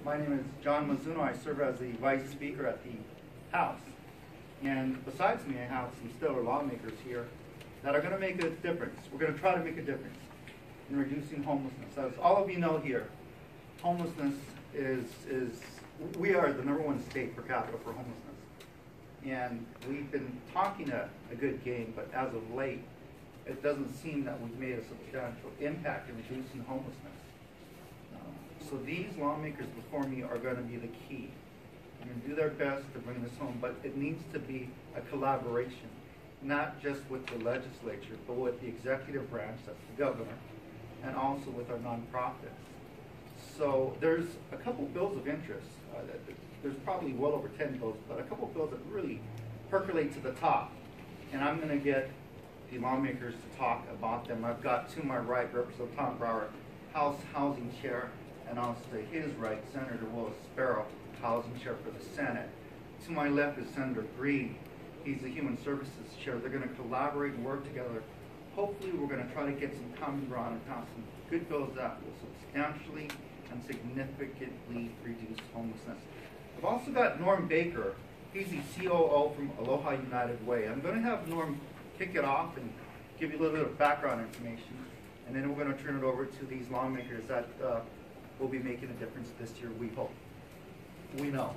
My name is John Mizuno. I serve as the Vice Speaker at the House. And besides me, I have some stellar lawmakers here that are going to make a difference. We're going to try to make a difference in reducing homelessness. As all of you know here, homelessness we are the #1 state per capita for homelessness. And we've been talking a good game, but as of late, it doesn't seem that we've made a substantial impact in reducing homelessness. So these lawmakers before me are going to be the key. They're going to do their best to bring this home, but it needs to be a collaboration, not just with the legislature, but with the executive branch, that's the governor, and also with our nonprofits. So there's a couple bills of interest. There's probably well over 10 bills, but a couple bills that really percolate to the top. And I'm going to get the lawmakers to talk about them. I've got to my right Representative Tom Brower, House Housing Chair, and also to his right, Senator Willis Sparrow, Housing Chair for the Senate. To my left is Senator Green. He's the Human Services Chair. They're going to collaborate and work together. Hopefully we're going to try to get some common ground and pass some good bills that will substantially and significantly reduce homelessness. I've also got Norm Baker. He's the COO from Aloha United Way. I'm going to have Norm kick it off and give you a little bit of background information, and then we're going to turn it over to these lawmakers that will be making a difference this year, we hope. We know.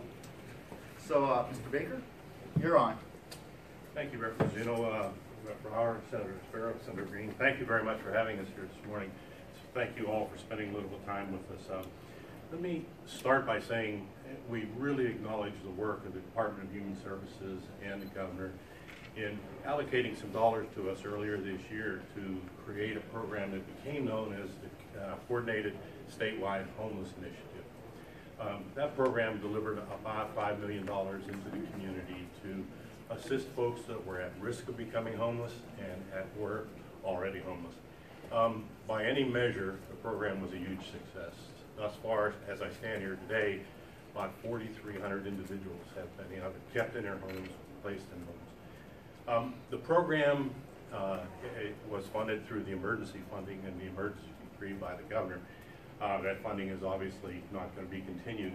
So, Mr. Baker, you're on. Thank you, Representative Zeno, Rep. Brower, Senator Sparrow, Senator Green. Thank you very much for having us here this morning. Thank you all for spending a little bit of time with us. Let me start by saying we really acknowledge the work of the Department of Human Services and the Governor in allocating some dollars to us earlier this year to create a program that became known as the Coordinated Statewide Homeless Initiative. That program delivered about $5 million into the community to assist folks that were at risk of becoming homeless and were already homeless. By any measure, the program was a huge success. Thus far, as I stand here today, about 4,300 individuals have been either kept in their homes, placed in homes. The program it was funded through the emergency funding and the emergency decree by the governor. That funding is obviously not going to be continued,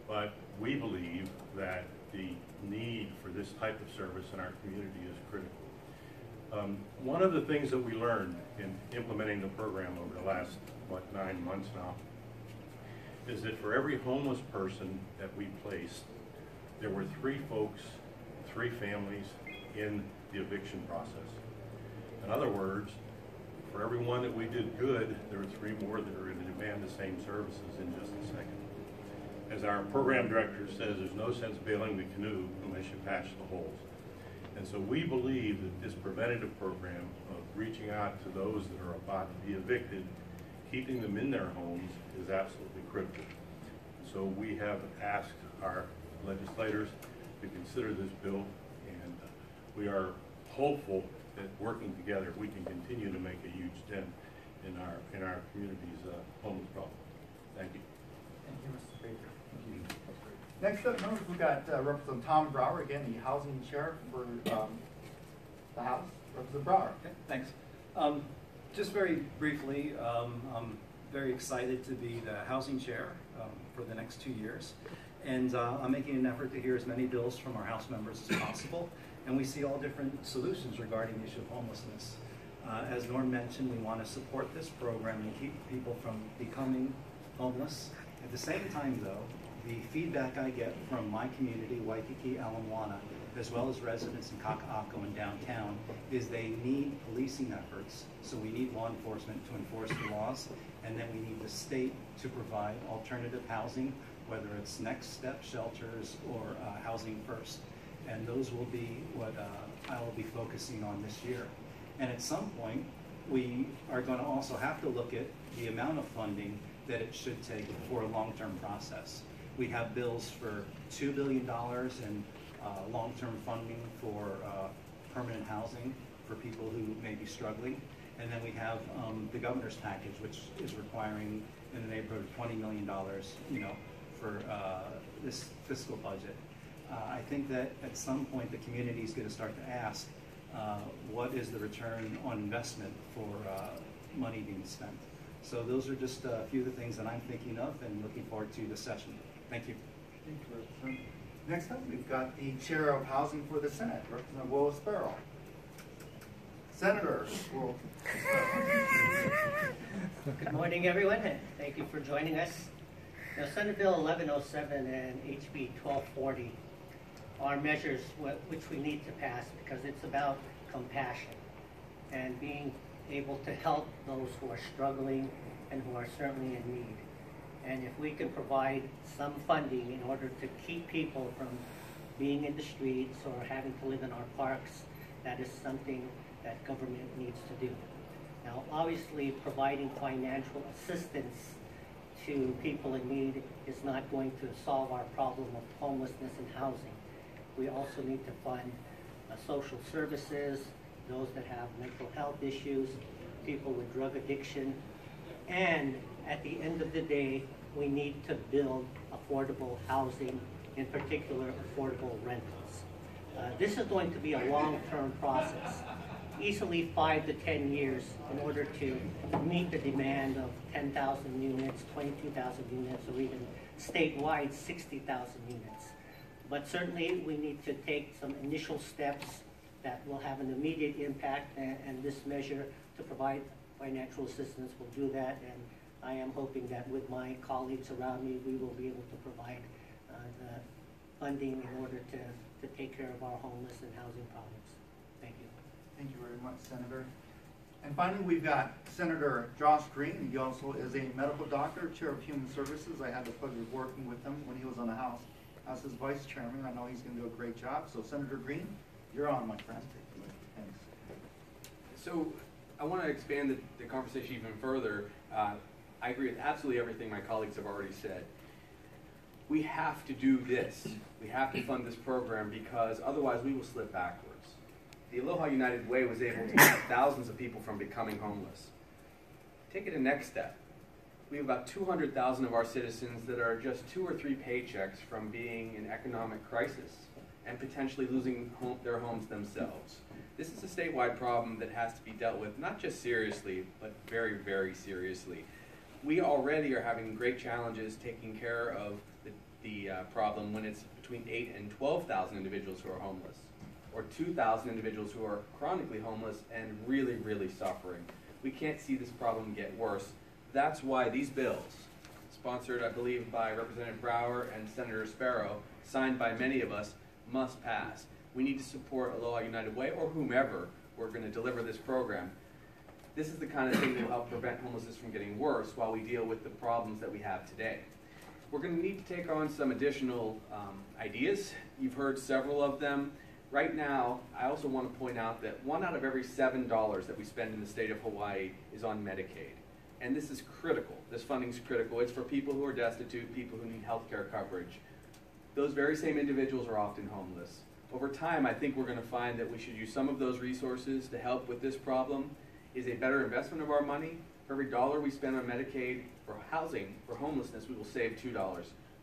but we believe that the need for this type of service in our community is critical. One of the things that we learned in implementing the program over the last, 9 months now, is that for every homeless person that we placed, there were 3 folks, 3 families in the eviction process. In other words, for every one that we did good, there were 3 more that are going to demand the same services in just a second. As our program director says, there's no sense bailing the canoe unless you patch the holes. And so we believe that this preventative program of reaching out to those that are about to be evicted, keeping them in their homes, is absolutely critical. So we have asked our legislators to consider this bill, and we are hopeful that working together we can continue to make a huge dent in our community's homeless problem. Thank you. Thank you, Mr. Baker. Thank you. Next up, members, we've got Representative Tom Brower, again, the Housing Chair for the House. Representative Brower. Okay, thanks. Just very briefly, I'm very excited to be the Housing Chair for the next 2 years. And I'm making an effort to hear as many bills from our House members as possible. And we see all different solutions regarding the issue of homelessness. As Norm mentioned, we want to support this program and keep people from becoming homeless. At the same time, though, the feedback I get from my community, Waikiki, Ala Moana, as well as residents in Kaka'ako and downtown, is they need policing efforts. So we need law enforcement to enforce the laws, and then we need the state to provide alternative housing, whether it's next step shelters or housing first. And those will be what I will be focusing on this year. And at some point, we are going to also have to look at the amount of funding that it should take for a long-term process. We have bills for $2 billion in long-term funding for permanent housing for people who may be struggling. And then we have the governor's package, which is requiring in the neighborhood of $20 million, for this fiscal budget. I think that at some point the community is going to start to ask, what is the return on investment for money being spent? So those are just a few of the things that I'm thinking of and looking forward to the session. Thank you. Thank you, Representative. Next up, we've got the Chair of Housing for the Senate, Representative Will Sparrow. Senator Will. Good morning, everyone, and thank you for joining us. Now, Senate Bill 1107 and HB 1240 are measures which we need to pass because it's about compassion and being able to help those who are struggling and who are certainly in need. And if we can provide some funding in order to keep people from being in the streets or having to live in our parks, that is something that government needs to do. Now, obviously, providing financial assistance to people in need is not going to solve our problem of homelessness and housing. We also need to fund social services, those that have mental health issues, people with drug addiction, and at the end of the day, we need to build affordable housing, in particular affordable rentals. This is going to be a long-term process, easily 5 to 10 years in order to meet the demand of 10,000 units, 22,000 units, or even statewide 60,000 units. But certainly we need to take some initial steps that will have an immediate impact, and this measure to provide financial assistance will do that. And I am hoping that with my colleagues around me, we will be able to provide the funding in order to take care of our homeless and housing problems. Thank you. Thank you very much, Senator. And finally, we've got Senator Josh Green. He also is a medical doctor, Chair of Human Services. I had the pleasure of working with him when he was on the House as his Vice Chairman. I know he's going to do a great job. So, Senator Green, you're on, my friend. Thanks. So, I want to expand the conversation even further. I agree with absolutely everything my colleagues have already said. We have to do this. We have to fund this program because otherwise we will slip backwards. The Aloha United Way was able to keep thousands of people from becoming homeless. Take it a next step. We have about 200,000 of our citizens that are just 2 or 3 paychecks from being in economic crisis and potentially losing their homes themselves. This is a statewide problem that has to be dealt with, not just seriously, but very, very seriously. We already are having great challenges taking care of the problem when it's between 8,000 and 12,000 individuals who are homeless, or 2,000 individuals who are chronically homeless and really, really suffering. We can't see this problem get worse. That's why these bills, sponsored, I believe, by Representative Brower and Senator Sparrow, signed by many of us, must pass. We need to support Aloha United Way or whomever we're going to deliver this program. This is the kind of thing that will help prevent homelessness from getting worse while we deal with the problems that we have today. We're going to need to take on some additional ideas. You've heard several of them. Right now, I also want to point out that 1 out of every $7 that we spend in the state of Hawaii is on Medicaid. And this is critical. This funding is critical. It's for people who are destitute, people who need health care coverage. Those very same individuals are often homeless. Over time, I think we're going to find that we should use some of those resources to help with this problem. Is a better investment of our money. For every $1 we spend on Medicaid for housing, for homelessness, we will save $2.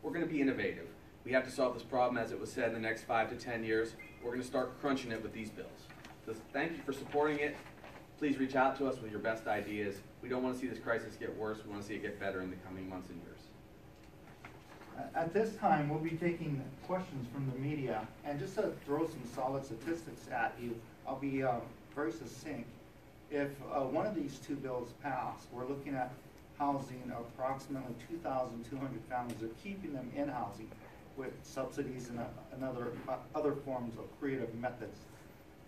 We're going to be innovative. We have to solve this problem, as it was said, in the next 5 to 10 years. We're going to start crunching it with these bills. So thank you for supporting it. Please reach out to us with your best ideas. We don't want to see this crisis get worse. We want to see it get better in the coming months and years. At this time, we'll be taking questions from the media. And just to throw some solid statistics at you, I'll be very succinct. If one of these 2 bills pass, we're looking at housing approximately 2,200 families. They're keeping them in housing with subsidies and other forms of creative methods.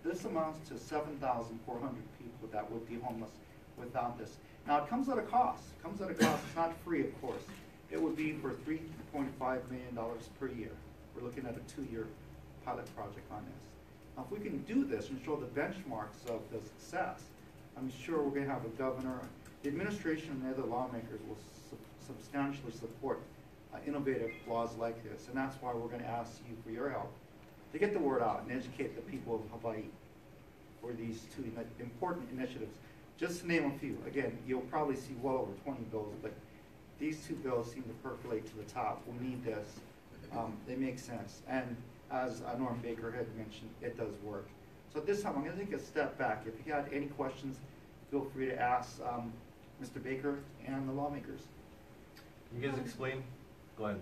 This amounts to 7,400 people that would be homeless without this. Now, it comes at a cost. It comes at a cost. It's not free, of course. It would be for $3.5 million per year. We're looking at a 2-year pilot project on this. Now, if we can do this and show the benchmarks of the success, I'm sure we're going to have a governor. The administration and the other lawmakers will substantially support innovative laws like this, and that's why we're going to ask you for your help to get the word out and educate the people of Hawaii for these 2 important initiatives. Just to name a few. Again, you'll probably see well over 20 bills, but these 2 bills seem to percolate to the top. We need this. They make sense. And as Norm Baker had mentioned, it does work. So at this time, I'm going to take a step back. If you had any questions, feel free to ask. Mr. Baker and the lawmakers. Can you guys explain? Go ahead.